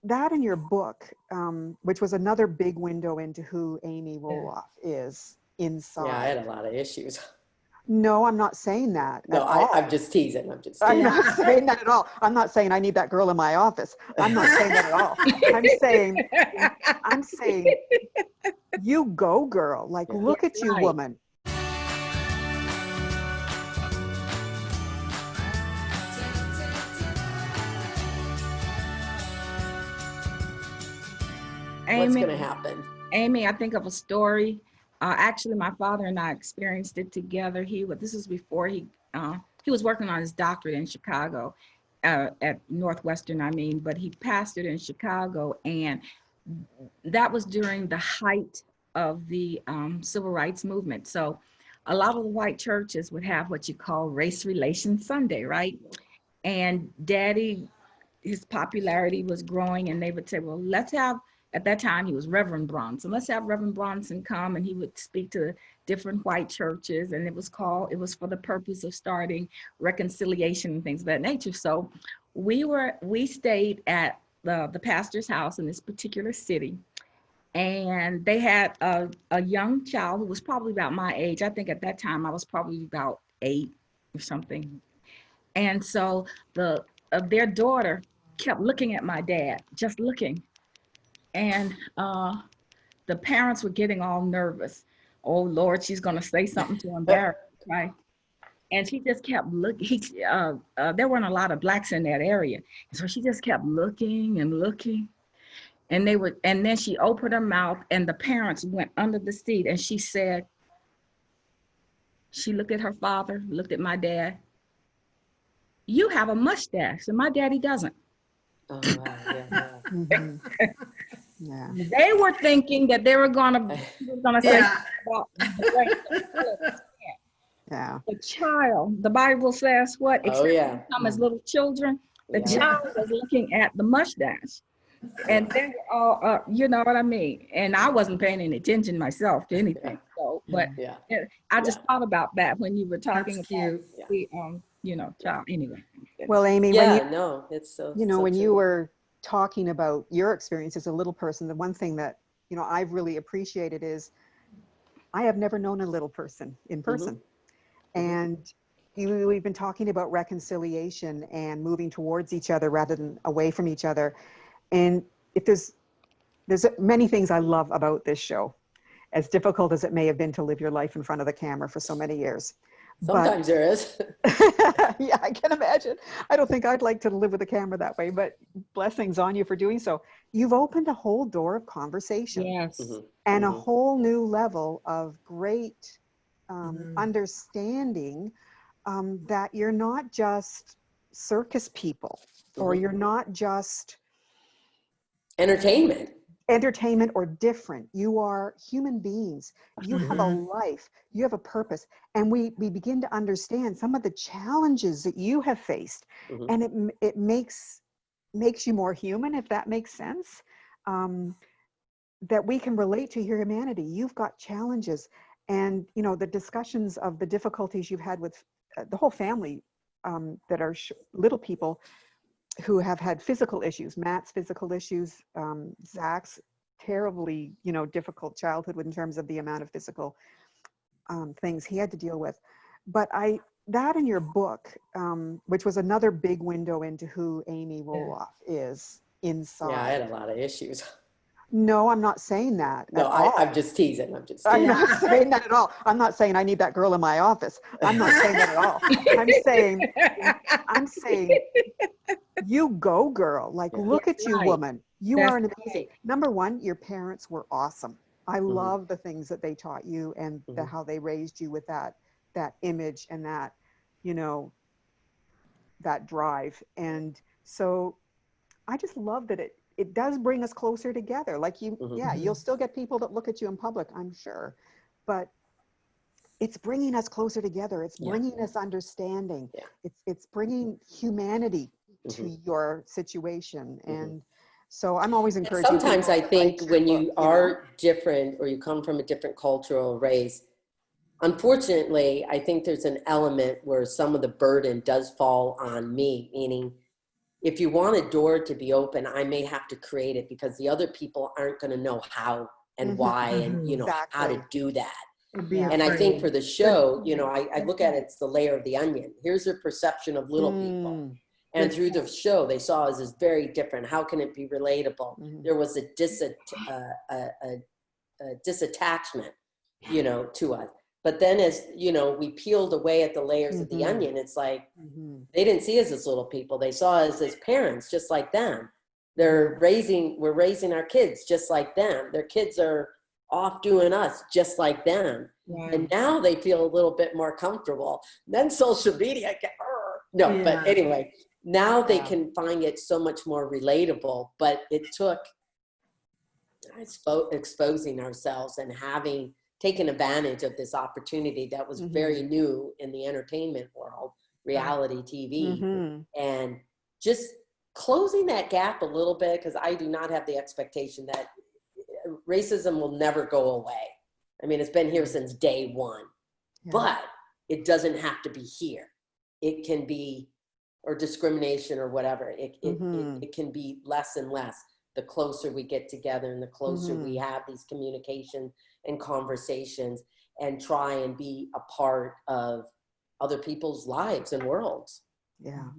that in your book, which was another big window into who Amy Roloff is inside. Yeah, I had a lot of issues. No, I'm not saying that No, at all. I'm just teasing. I'm just I'm teasing. not saying that at all. I'm not saying I need that girl in my office. I'm not saying that at all. I'm saying, you go, girl. Like, Yeah. look at you, Right. woman. What's Amy, going to happen? Amy, I think of a story. Actually, my father and I experienced it together. This was before he was working on his doctorate in Chicago, at Northwestern, I mean, but he pastored in Chicago, and that was during the height of the civil rights movement. So a lot of the white churches would have what you call Race Relations Sunday, right? And Daddy, his popularity was growing, and they would say, well, let's have, at that time he was Reverend Bronson, let's have Reverend Bronson come, and he would speak to different white churches, and it was for the purpose of starting reconciliation and things of that nature. So we stayed at the pastor's house in this particular city, and they had a young child who was probably about my age. I think at that time I was probably about 8 or something. And so their daughter kept looking at my dad, just looking. And the parents were getting all nervous. Oh Lord, she's gonna say something to embarrass us, right? And she just kept looking. There weren't a lot of blacks in that area, and so she just kept looking and looking. And then she opened her mouth, and the parents went under the seat, and she said, she looked at her father, looked at my dad. You have a mustache, and my daddy doesn't. Oh, wow. Yeah. Mhm. Yeah. They were thinking that they were gonna say Yeah. about the race. Yeah. The child, the Bible says what? Oh, yeah. Come as little children. The Yeah. child was looking at the mustache, and they were all, you know what I mean? And I wasn't paying any attention myself to anything. So, but Yeah. I just thought about that when you were talking That's about cute. the, child. Anyway. Well, Amy, Yeah, no, it's so, when so you true. were talking about your experience as a little person, the one thing that, I've really appreciated is I have never known a little person in person. And we've been talking about reconciliation and moving towards each other rather than away from each other. And if there's many things I love about this show, as difficult as it may have been to live your life in front of the camera for so many years. Sometimes there is. Yeah, I can imagine. I don't think I'd like to live with a camera that way, but blessings on you for doing so. You've opened a whole door of conversation. Yes. And a whole new level of great understanding that you're not just circus people, or you're not just Entertainment or different. You are human beings. You have a life, you have a purpose. And we begin to understand some of the challenges that you have faced. And it makes you more human, if that makes sense. That we can relate to your humanity. You've got challenges, and the discussions of the difficulties you've had with the whole family, that are little people who have had physical issues. Matt's physical issues, Zach's terribly, difficult childhood in terms of the amount of physical things he had to deal with. But that in your book, which was another big window into who Amy Roloff is inside. Yeah, I had a lot of issues. No, I'm not saying that No, at all. I'm just teasing. I'm not saying that at all. I'm not saying I need that girl in my office. I'm not saying that at all. I'm saying, you go, girl. Like, look at you, woman. You are an amazing. Number one, your parents were awesome. I love the things that they taught you, and how they raised you with that image and that, that drive. And so I just love that it does bring us closer together. Like you'll still get people that look at you in public, I'm sure, but it's bringing us closer together. It's bringing us understanding. It's bringing humanity to your situation. And so I'm always encouraging. Sometimes I think when you are different, or you come from a different cultural race, unfortunately, I think there's an element where some of the burden does fall on me, meaning if you want a door to be open, I may have to create it because the other people aren't going to know how and why and, you know, how to do that. And I think for the show, you know, I look at it, it's the layer of the onion. Here's their perception of little people. And through the show, they saw us as very different. How can it be relatable? There was a disattachment, you know, to us. But then as, you know, we peeled away at the layers of the onion, it's like, they didn't see us as little people. They saw us as parents, just like them. We're raising our kids just like them. Their kids are off doing us just like them. And now they feel a little bit more comfortable. Then social media, but anyway, now they can find it so much more relatable, but it took exposing ourselves and having taken advantage of this opportunity that was very new in the entertainment world, reality TV, and just closing that gap a little bit, because I do not have the expectation that racism will never go away. I mean, it's been here since day one, but it doesn't have to be here. It can be, or discrimination or whatever. It can be less and less the closer we get together and the closer we have these communications and conversations and try and be a part of other people's lives and worlds. Yeah.